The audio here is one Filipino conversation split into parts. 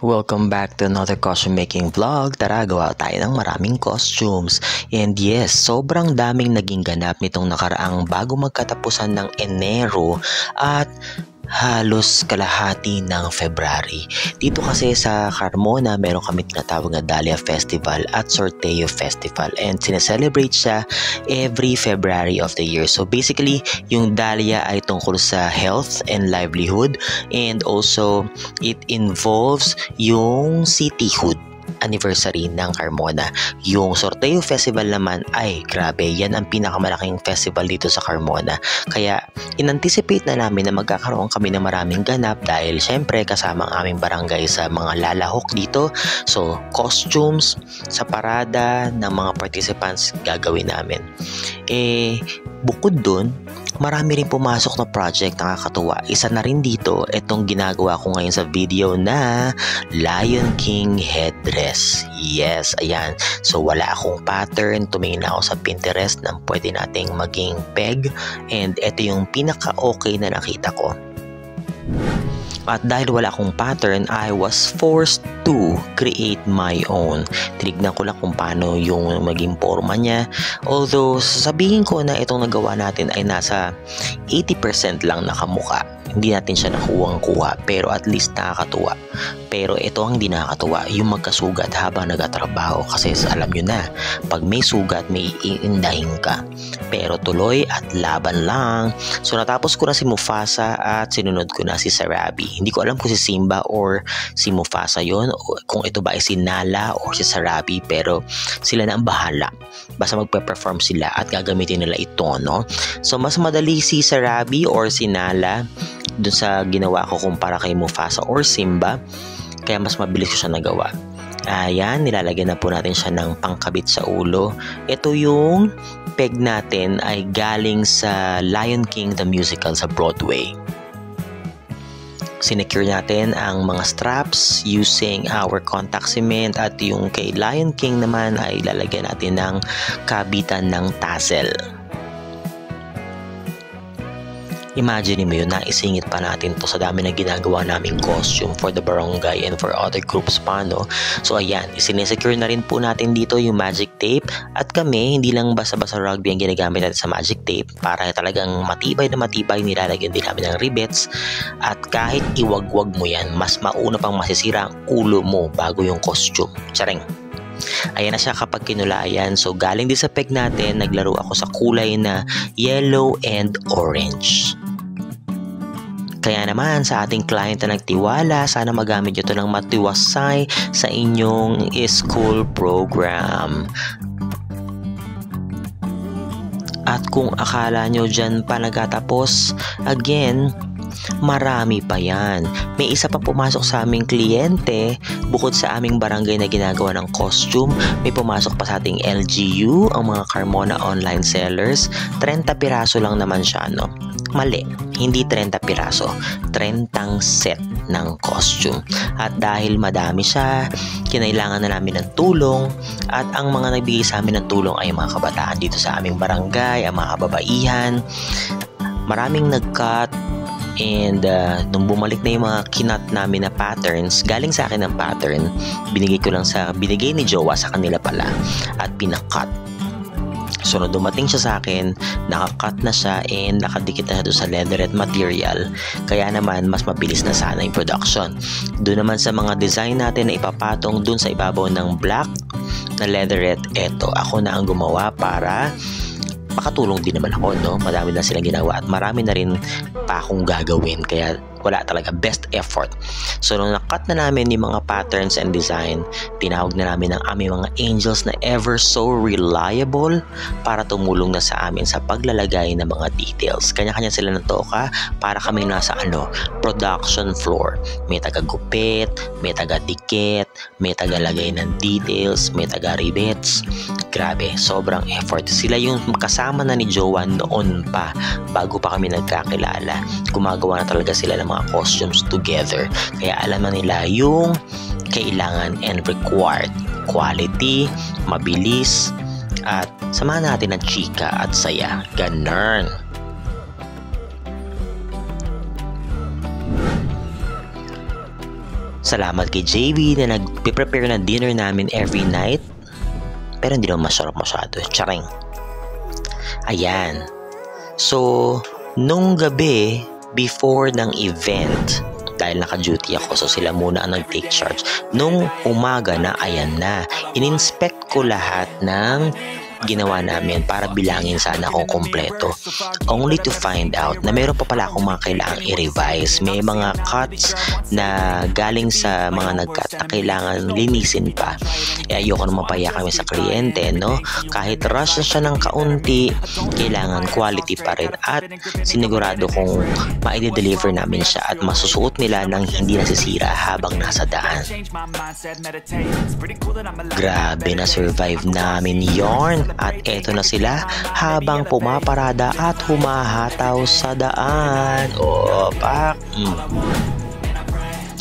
Welcome back to another costume making vlog. Tara, gawa tayo ng maraming costumes. And yes, sobrang daming naging ganap nitong nakaraang bago magkatapusan ng Enero at halos kalahati ng February. Dito kasi sa Carmona, meron kami tinatawag na Dahlia Festival at Sorteo Festival, and sineselebrate siya every February of the year. So basically, yung Dahlia ay tungkol sa health and livelihood, and also it involves yung cityhood anniversary ng Carmona. Yung Sorteo Festival naman ay grabe, yan ang pinakamalaking festival dito sa Carmona. Kaya in-anticipate na namin na magkakaroon kami ng maraming ganap dahil syempre kasama ang aming barangay sa mga lalahok dito. So costumes sa parada ng mga participants gagawin namin. Bukod dun, marami rin pumasok na project na nakakatuwa. Isa na rin dito itong ginagawa ko ngayon sa video na Lion King headdress. Yes, ayan. So wala akong pattern. Tumingin ako sa Pinterest ng pwede nating maging peg. And ito yung pinaka-okay na nakita ko. At dahil wala akong pattern, I was forced to create my own. Tinignan ko lang kung paano yung maging forma niya. Although, sasabihin ko na itong nagawa natin ay nasa 80% lang nakamuka. Hindi natin siya nakuwang-kuha, pero at least nakakatuwa. Pero ito ang hindi nakakatuwa, yung magkasugat habang nagtatrabaho. Kasi alam nyo na, pag may sugat, may iindahin ka. Pero tuloy at laban lang. So natapos ko na si Mufasa at sinunod ko na si Sarabi. Hindi ko alam kung si Simba or si Mufasa yon, o kung ito ba ay si Nala or si Sarabi, pero sila na ang bahala. Basta magpe-perform sila at gagamitin nila ito, no? So mas madali si Sarabi or si Nala dun sa ginawa ko kumpara kay Mufasa or Simba, kaya mas mabilis ko siya nagawa. Ayan, nilalagyan na po natin siya ng pangkabit sa ulo. Ito yung peg natin ay galing sa Lion King the Musical sa Broadway. Sinecure natin ang mga straps using our contact cement, at yung kay Lion King naman ay lalagyan natin ng kabitan ng tassel. Imagine mo yun, naisingit pa natin to sa dami na ginagawa naming costume for the barangay and for other groups pa, no? So ayan, isinesecure na rin po natin dito yung magic tape, at kami, hindi lang basta-basta rugby ang ginagamit natin sa magic tape. Para talagang matibay na matibay, nilalagyan din namin ng rivets, at kahit iwagwag mo yan, mas mauna pang masisira ang ulo mo bago yung costume. Tsaring! Ayan na siya kapag kinulayan. So galing din sa peg natin, naglaro ako sa kulay na yellow and orange. Kaya naman sa ating client na nagtiwala, sana magamit nyo ito ng matiwasay sa inyong school program. At kung akala nyo dyan pa nagtatapos, again, marami pa yan. May isa pa pumasok sa aming kliyente. Bukod sa aming barangay na ginagawa ng costume, may pumasok pa sa ating LGU, ang mga Carmona online sellers. 30 piraso lang naman siya, no? Mali, hindi 30 piraso, 30 set ng costume. At dahil madami siya, kinailangan na namin ng tulong, at ang mga nagbigay sa amin ng tulong ay mga kabataan dito sa aming barangay, ang mga kababaihan. Maraming nag-cut, and nung bumalik na yung mga kinat namin na patterns, galing sa akin ng pattern, binigay ni Jowa sa kanila pala at pinakat. So nung dumating siya sa akin, nakakat na siya and nakadikit na siya doon sa leatherette material. Kaya naman mas mabilis na sana yung production. Doon naman sa mga design natin na ipapatong doon sa ibabaw ng black na leatherette, eto ako na ang gumawa para makatulong din naman ako, no? Marami na silang ginawa at marami na rin pa akong gagawin, kaya wala talaga, best effort. So nung nakat na namin yung mga patterns and design, tinawag na namin ang aming mga angels na ever so reliable para tumulong na sa amin sa paglalagay ng mga details. Kanya-kanya sila ng toka para kami nasa production floor. May taga-gupit, may taga-dikit, may taga-lagay ng details, may taga-rivets. Grabe, sobrang effort. Sila yung kasama na ni Joanne noon pa, bago pa kami nagkakilala. Gumagawa na talaga sila ng mga costumes together. Kaya alam na nila yung kailangan and required. Quality, mabilis, at samahan natin ng chika at saya. Ganun. Salamat kay JV na nag-prepare ng dinner namin every night. Pero hindi naman masarap masyado. Charing. Ayan. So, nung gabi, before ng event, dahil naka-duty ako, so sila muna ang nag-take charge. Nung umaga na, ayan na, in-inspect ko lahat ng ginawa namin para bilangin sana kung kompleto. Only to find out na meron pa pala akong mga kailangang i-revise. May mga cuts na galing sa mga nag-cut na kailangan linisin pa. Ayoko naman pahiya kami sa kliyente, no? Kahit rush na siya ng kaunti, kailangan quality pa rin. At sinigurado kong ma-deliver namin siya at masusuot nila ng hindi nasisira habang nasa daan. Grabe na survive namin yarn. At eto na sila habang pumaparada at humahataw sa daan. Pak!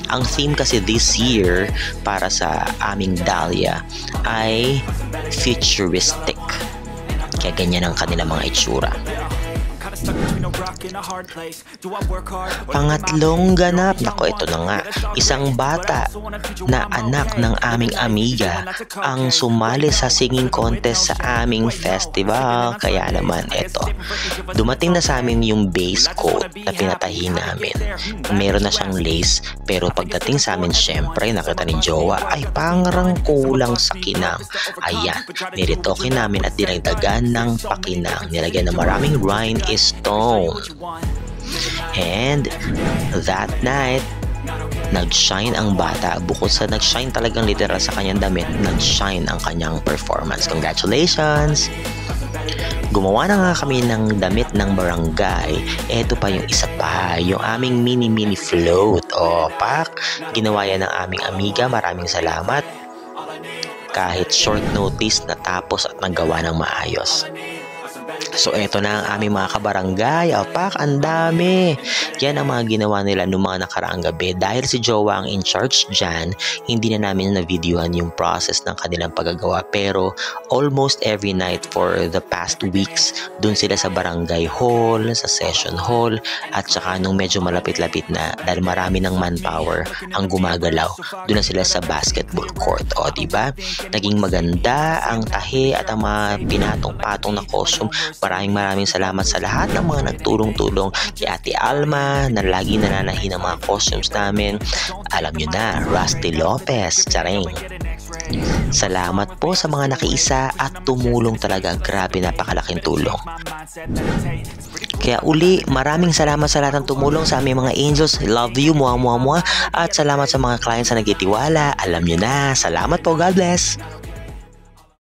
Ang theme kasi this year para sa aming Dahlia ay futuristic. Kaya ganyan ang kanilang mga itsura. Pangatlong ganap, nako ito na nga, isang bata na anak ng aming amiga ang sumali sa singing contest sa aming festival. Kaya naman ito, dumating na sa amin yung base coat na pinatahi namin. Meron na siyang lace, pero pagdating sa amin syempre nakita ni Jowa ay pangarang kulang sa kinang. Ayan, niritoke namin at dinagdagan ng pakinang. Nilagyan ng maraming rhinestone. And that night, nag-shine ang bata. Bukod sa nag-shine talagang literal sa kanyang damit, nag-shine ang kanyang performance. Congratulations! Gumawa na nga kami ng damit ng barangay. Eto pa yung isa pa, yung aming mini float. Pak! Ginawa yan ng aming amiga. Maraming salamat. Kahit short notice, natapos at nagawa ng maayos. So eto na ang aming mga kabarangay. Pak, ang dami. Yan ang mga ginawa nila noong mga nakaraang gabi. Dahil si Jowa ang in charge dyan, hindi na namin na-videohan yung process ng kanilang paggagawa. Pero almost every night for the past weeks, dun sila sa barangay hall, sa session hall, at saka nung medyo malapit-lapit na, dahil marami ng manpower ang gumagalaw, dun na sila sa basketball court. Diba? Naging maganda ang tahi at ang mga pinatong-patong na costume. Maraming salamat sa lahat ng mga nagtulong-tulong kay Ate Alma na lagi nananahi ng mga costumes namin. Alam nyo na, Rusty Lopez, charing. Salamat po sa mga nakiisa at tumulong talaga. Grabe, napakalaking tulong. Kaya uli, maraming salamat sa lahat ng tumulong sa aming mga angels. Love you, muah. At salamat sa mga clients na nagtitiwala. Alam nyo na, salamat po. God bless.